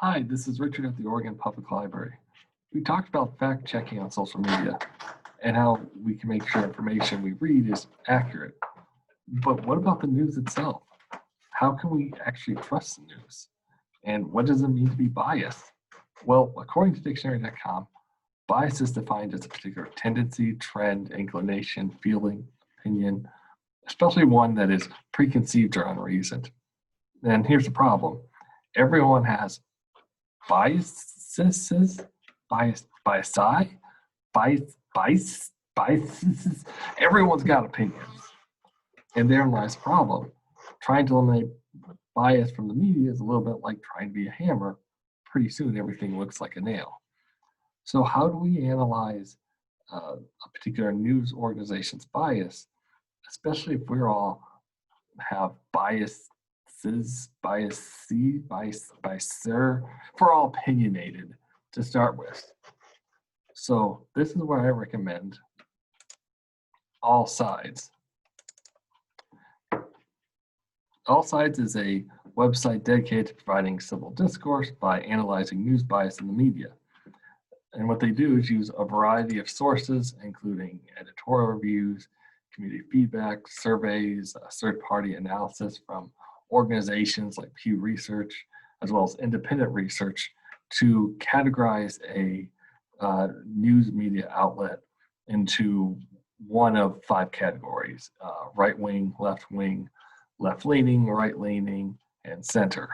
Hi, this is Richard at the Oregon Public Library. We talked about fact checking on social media and how we can make sure information we read is accurate. But what about the news itself? How can we actually trust the news? And what does it mean to be biased? Well, according to dictionary.com, bias is defined as a particular tendency, trend, inclination, feeling, opinion, especially one that is preconceived or unreasoned. And here's the problem. Everyone has biases, biases. Everyone's got opinions. And therein lies the problem. Trying to eliminate bias from the media is a little bit like trying to be a hammer. Pretty soon everything looks like a nail. So how do we analyze a particular news organization's bias, especially if we're all have biases, biaser, if we're all opinionated to start with. So this is where I recommend All Sides. All Sides is a website dedicated to providing civil discourse by analyzing news bias in the media. And what they do is use a variety of sources, including editorial reviews, community feedback, surveys, third-party analysis from organizations like Pew Research, as well as independent research to categorize a news media outlet into one of 5 categories: right-wing, left-wing, left-leaning, right-leaning, and center.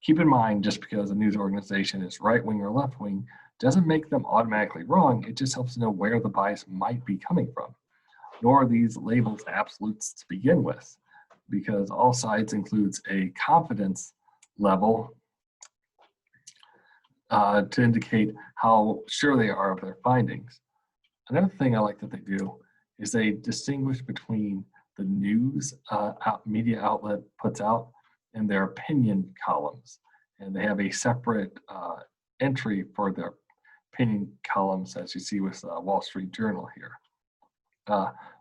Keep in mind, just because a news organization is right-wing or left-wing doesn't make them automatically wrong. It just helps to know where the bias might be coming from. Nor are these labels absolutes to begin with, because All Sides includes a confidence level to indicate how sure they are of their findings. Another thing I like that they do is they distinguish between the news media outlet puts out and their opinion columns. And they have a separate entry for their opinion columns, as you see with Wall Street Journal here.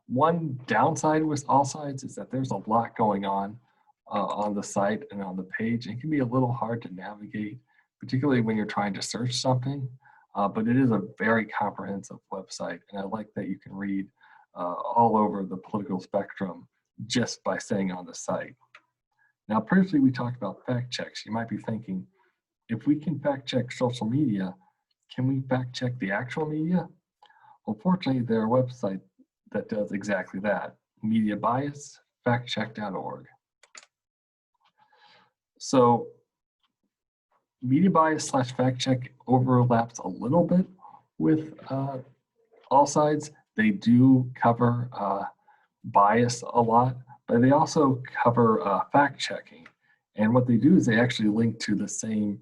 One downside with All Sides is that there's a lot going on the site and on the page. It can be a little hard to navigate, particularly when you're trying to search something, but it is a very comprehensive website, and I like that you can read all over the political spectrum just by staying on the site. Now, previously we talked about fact checks. You might be thinking, if we can fact check social media, can we fact check the actual media? Well, fortunately, there are websites that does exactly that. Media bias, factcheck.org. So media bias / fact check overlaps a little bit with All Sides. They do cover bias a lot, but they also cover fact checking. And what they do is they actually link to the same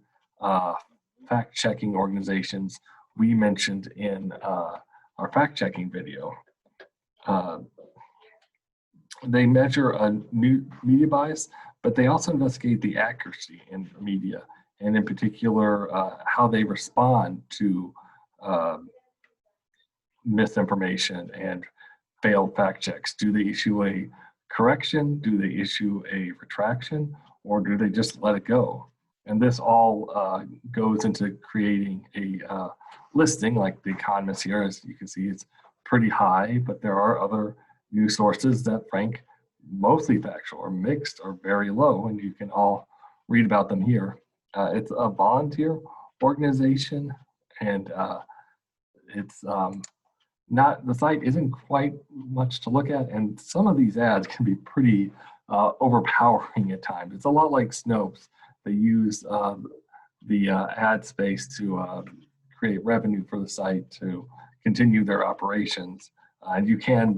fact checking organizations we mentioned in our fact checking video. They measure a new media bias, but they also investigate the accuracy in media, and in particular, how they respond to misinformation and failed fact checks. Do they issue a correction? Do they issue a retraction? Or do they just let it go? And this all goes into creating a listing like The Economist here. As you can see, it's pretty high, but there are other news sources that rank mostly factual or mixed or very low, and you can all read about them here. It's a volunteer organization, and it's not, the site isn't quite much to look at, and some of these ads can be pretty overpowering at times. It's a lot like Snopes. They use the ad space to create revenue for the site to continue their operations. And you can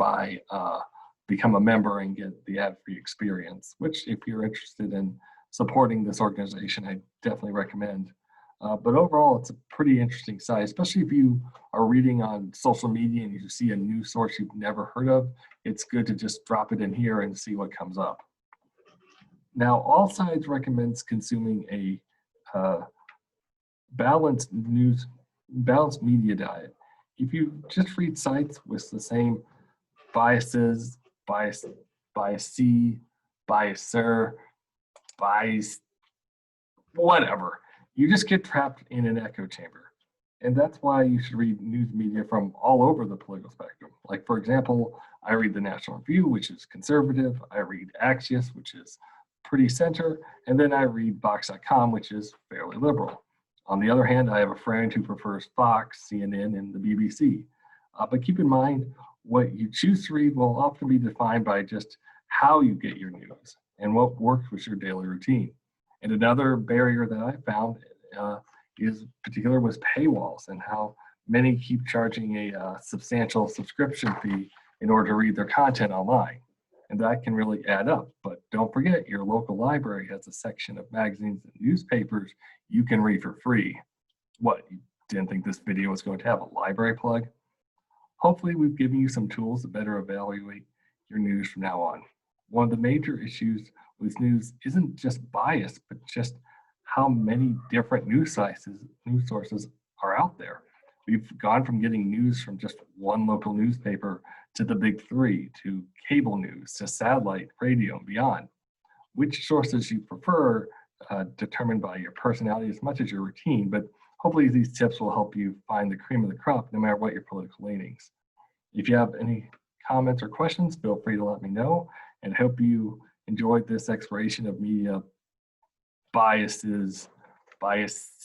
become a member and get the ad-free experience, which if you're interested in supporting this organization, I definitely recommend. But overall, it's a pretty interesting site, especially if you are reading on social media and you see a news source you've never heard of. It's good to just drop it in here and see what comes up. Now, All Sides recommends consuming a balanced media diet. If you just read sites with the same biases, biaser, bias, whatever, you just get trapped in an echo chamber. And that's why you should read news media from all over the political spectrum. Like, for example, I read the National Review, which is conservative. I read Axios, which is pretty center. And then I read Vox.com, which is fairly liberal. On the other hand, I have a friend who prefers Fox, CNN, and the BBC. But keep in mind, what you choose to read will often be defined by just how you get your news and what works with your daily routine. And another barrier that I found is particular was paywalls and how many keep charging a substantial subscription fee in order to read their content online. And that can really add up. But don't forget, your local library has a section of magazines and newspapers you can read for free. What, you didn't think this video was going to have a library plug? Hopefully we've given you some tools to better evaluate your news from now on. One of the major issues with news isn't just bias, but just how many different news sources are out there. We've gone from getting news from just one local newspaper to the big three, to cable news, to satellite, radio, and beyond. Which sources you prefer determined by your personality as much as your routine, but hopefully these tips will help you find the cream of the crop no matter what your political leanings. If you have any comments or questions, feel free to let me know, and hope you enjoyed this exploration of media biases, biaser,